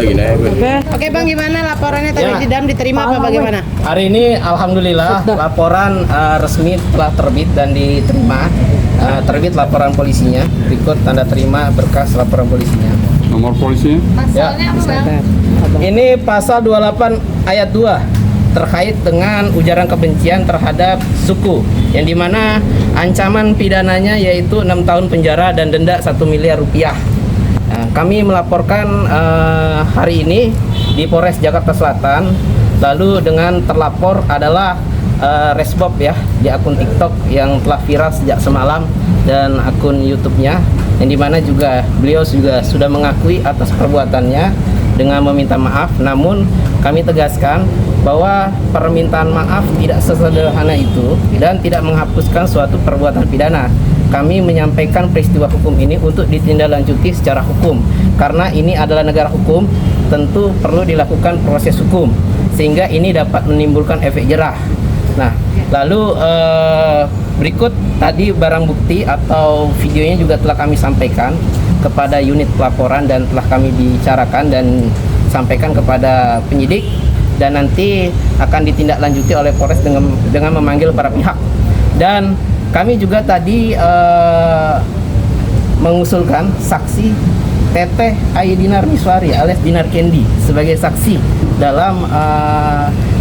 gini ya. Oke Bang, gimana laporannya tadi Ya. di DAM diterima apa bagaimana? Hari ini alhamdulillah laporan resmi telah terbit dan diterima. Terbit laporan polisinya, berikut tanda terima berkas laporan polisinya. Nomor polisinya? Ya. Ini pasal 28 ayat 2 terkait dengan ujaran kebencian terhadap suku, yang dimana ancaman pidananya yaitu 6 tahun penjara dan denda 1 miliar rupiah. Kami melaporkan hari ini di Polres Jakarta Selatan, lalu dengan terlapor adalah Resbob ya, di akun TikTok yang telah viral sejak semalam dan akun YouTube-nya, yang dimana juga beliau juga sudah mengakui atas perbuatannya dengan meminta maaf. Namun kami tegaskan bahwa permintaan maaf tidak sesederhana itu dan tidak menghapuskan suatu perbuatan pidana. Kami menyampaikan peristiwa hukum ini untuk ditindaklanjuti secara hukum, karena ini adalah negara hukum, tentu perlu dilakukan proses hukum sehingga ini dapat menimbulkan efek jerah. Nah, lalu berikut tadi barang bukti atau videonya juga telah kami sampaikan kepada unit pelaporan dan telah kami bicarakan dan sampaikan kepada penyidik, dan nanti akan ditindaklanjuti oleh Polres dengan memanggil para pihak. Dan kami juga tadi mengusulkan saksi Teteh Dinar Miswari alias Dinar Kendi sebagai saksi dalam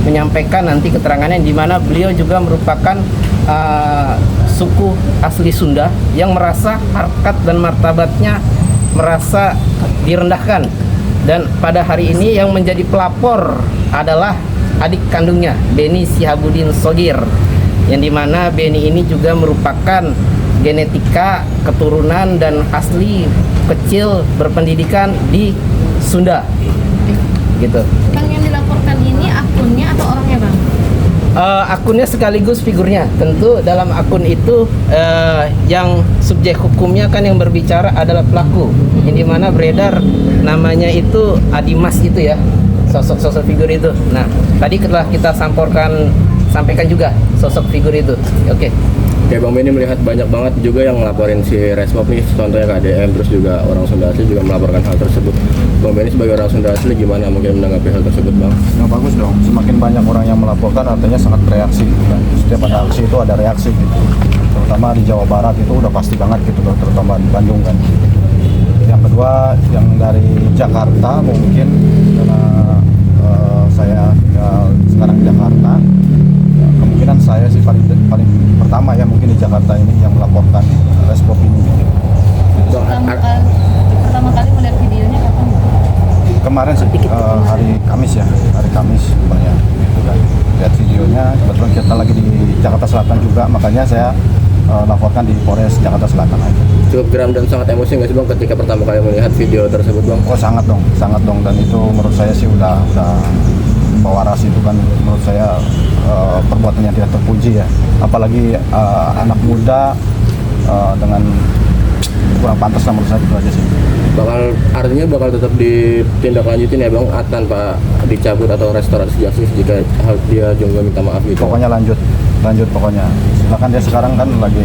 menyampaikan nanti keterangannya, di mana beliau juga merupakan suku asli Sunda yang merasa harkat dan martabatnya merasa direndahkan. Dan pada hari ini yang menjadi pelapor adalah adik kandungnya, Beni Sihabudin Sogir, yang dimana Beni ini juga merupakan genetika keturunan dan asli kecil berpendidikan di Sunda gitu. Bang, yang dilaporkan ini akunnya atau orangnya Bang? Akunnya sekaligus figurnya. Tentu dalam akun itu yang subjek hukumnya kan yang berbicara adalah pelaku, yang dimana beredar namanya itu Adimas itu ya, sosok figur itu. Nah, tadi telah kita sampaikan juga sosok figur itu. Oke. Oke, Bang Beni melihat banyak banget juga yang ngelaporin si Resbob nih, contohnya KDM, terus juga orang Sunda asli juga melaporkan hal tersebut. Bang Beni sebagai orang Sunda asli gimana mungkin menanggapi hal tersebut, Bang? Nah, bagus dong, semakin banyak orang yang melaporkan artinya sangat bereaksi gitu kan. Setiap ada aksi itu ada reaksi gitu. Terutama di Jawa Barat itu udah pasti banget gitu loh, terutama di Bandung kan. Yang kedua, yang dari Jakarta mungkin karena saya tinggal sekarang di Jakarta, ya, kemungkinan saya sih paling pertama ya mungkin di Jakarta ini yang melaporkan Resbob ini. Pertama kali melihat videonya kapan? Kemarin sih hari Kamis ya, hari Kamis banyak gitu kan. Lihat videonya, kebetulan kita lagi di Jakarta Selatan juga, makanya saya laporkan di Polres Jakarta Selatan aja. Cukup geram dan sangat emosi nggak sih, Bang, ketika pertama kali melihat video tersebut, Bang? Oh sangat dong, dan itu menurut saya sih udah pewaras itu kan, menurut saya perbuatan yang tidak terpuji ya, apalagi anak muda dengan kurang pantas lah menurut saya, itu aja sih. Artinya bakal tetap ditindaklanjutin ya, Bang, tanpa dicabut atau restorasi justice jika dia juga minta maaf gitu. Pokoknya lanjut pokoknya. Silakan, dia sekarang kan lagi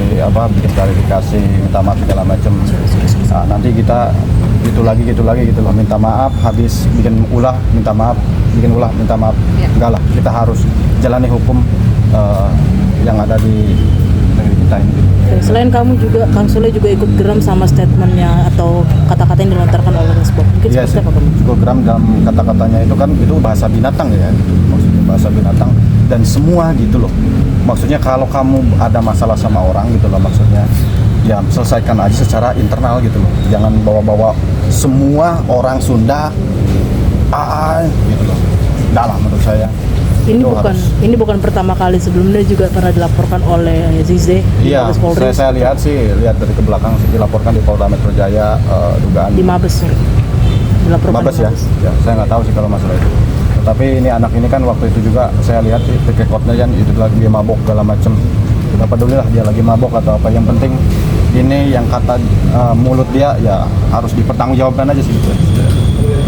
bikin klarifikasi, minta maaf segala macam. Nah, nanti kita gitu lagi gitu loh, minta maaf, habis bikin ulah minta maaf, enggak lah, kita harus jalani hukum yang ada di negeri kita ini. Selain kamu juga, Kang Sule juga ikut geram sama statementnya atau kata-kata yang dilontarkan oleh Resbob. Mungkin Iya, seperti apa kamu? Cukup geram dalam kata-katanya itu kan, itu bahasa binatang ya, maksudnya bahasa binatang dan semua gitu loh. Maksudnya kalau kamu ada masalah sama orang gitu loh, maksudnya ya selesaikan aja secara internal gitu loh. Jangan bawa-bawa semua orang Sunda gitu loh. Enggak lah menurut saya. Ini bukan pertama kali, sebelumnya juga pernah dilaporkan oleh Zize. Iya, saya lihat dari ke belakang sih, dilaporkan di Polda Metro Jaya dugaan di Mabes. Dilaporkan Mabes di ya. Mabes. Ya, saya nggak tahu sih kalau masalah itu. Tapi ini anak ini kan waktu itu juga saya lihat di recordnya kan itu lagi dia mabok segala macem. Tidak peduli lah dia lagi mabok atau apa. Yang penting ini yang kata mulut dia ya harus dipertanggungjawabkan aja sih.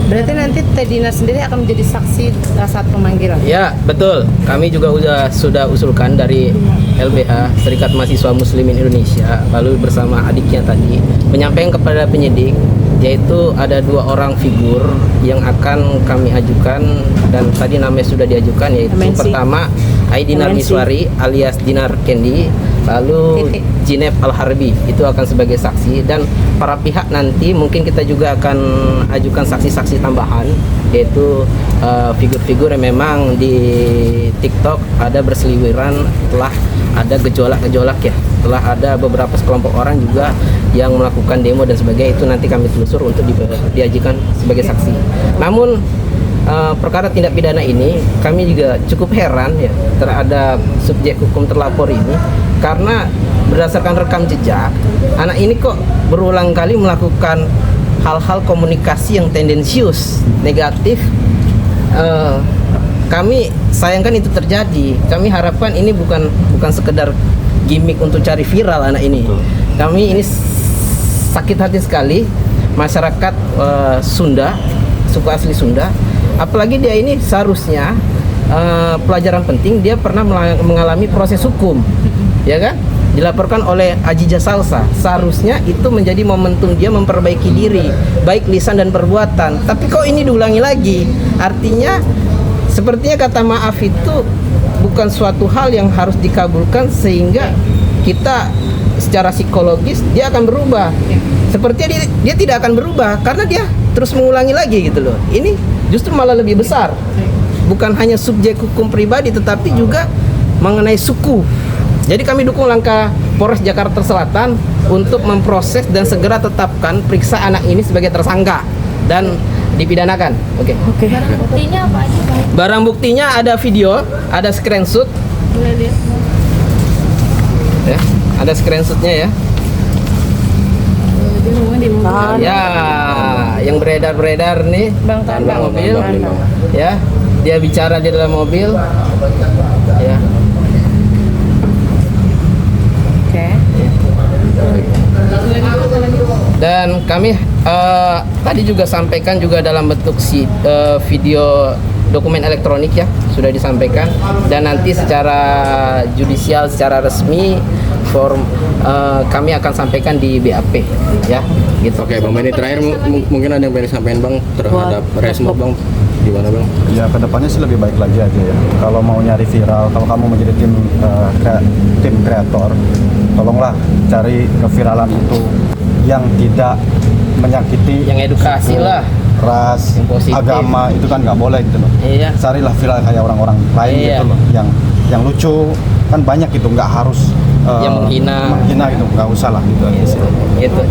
Berarti nanti Teh Dinar sendiri akan menjadi saksi saat pemanggilan. Ya, betul. Kami juga sudah usulkan dari LBH, Serikat Mahasiswa Muslimin Indonesia, lalu bersama adiknya tadi menyampaikan kepada penyidik, yaitu ada 2 orang figur yang akan kami ajukan dan tadi namanya sudah diajukan, yaitu MNC. pertama Aidinar MNC. Miswari alias Dinar Kendi, lalu Jineb Al-Harbi itu akan sebagai saksi, dan para pihak nanti mungkin kita juga akan ajukan saksi-saksi tambahan, yaitu figur-figur yang memang di TikTok ada berseliweran, telah ada gejolak-gejolak ya, telah ada beberapa sekelompok orang juga yang melakukan demo dan sebagainya, itu nanti kami telusur untuk diajukan sebagai saksi. Namun perkara tindak pidana ini kami juga cukup heran ya terhadap subjek hukum terlapor ini, karena berdasarkan rekam jejak anak ini kok berulang kali melakukan hal-hal komunikasi yang tendensius, negatif. Kami sayangkan itu terjadi. Kami harapkan ini bukan sekedar gimmick untuk cari viral anak ini. Kami ini sakit hati sekali masyarakat Sunda, suku asli Sunda. Apalagi dia ini seharusnya pelajaran penting, dia pernah mengalami proses hukum, ya kan? Dilaporkan oleh Ajija Salsa. Seharusnya itu menjadi momentum dia memperbaiki diri, baik lisan dan perbuatan. Tapi kok ini diulangi lagi? Artinya sepertinya kata maaf itu bukan suatu hal yang harus dikabulkan, sehingga kita secara psikologis dia akan berubah. Sepertinya dia tidak akan berubah karena dia terus mengulangi lagi gitu loh. Ini justru malah lebih besar. Bukan hanya subjek hukum pribadi tetapi juga mengenai suku. Jadi kami dukung langkah Polres Jakarta Selatan untuk memproses dan segera tetapkan periksa anak ini sebagai tersangka dan dipidanakan. Oke. Barang buktinya apa aja Bang? Barang buktinya ada video, ada screenshot, Boleh lihat Bang? ya, ada screenshotnya ya. Tahan. Ya, yang beredar-beredar nih, Bang, tahan, Bang. mobil, Tahan, Bang. ya, dia bicara di dalam mobil, ya. Oke. Dan kami tadi juga sampaikan juga dalam bentuk video dokumen elektronik ya, sudah disampaikan, dan nanti secara judicial, secara resmi kami akan sampaikan di BAP ya, gitu. Oke, Bang Benny, terakhir mungkin ada yang pengen disampaikan Bang terhadap Resmob Bang, gimana Bang? Ya kedepannya sih lebih baik lagi aja ya. Kalau mau nyari viral, kalau kamu menjadi tim kreator, tolonglah cari keviralan itu yang tidak menyakiti Yang edukasi suku, lah, ras, yang positif. agama, itu kan nggak boleh gitu loh. Iya. Carilah viral kayak orang-orang lain Iya. gitu loh, yang lucu, kan banyak gitu, nggak harus Yang menghina. gitu, nggak usah lah gitu aja sih. Gitu.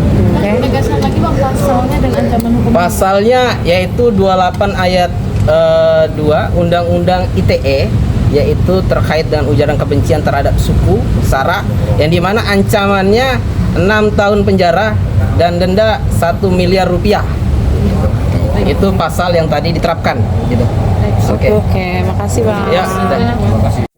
Dan penegasan lagi Bang pasalnya dan ancaman hukum. Pasalnya yaitu 28 ayat 2 Undang-Undang ITE, yaitu terkait dengan ujaran kebencian terhadap suku, sara, yang dimana ancamannya 6 tahun penjara dan denda 1 miliar rupiah. Itu pasal yang tadi diterapkan gitu. Oke. Oke, makasih Bang. Ya, sudah. Terima kasih.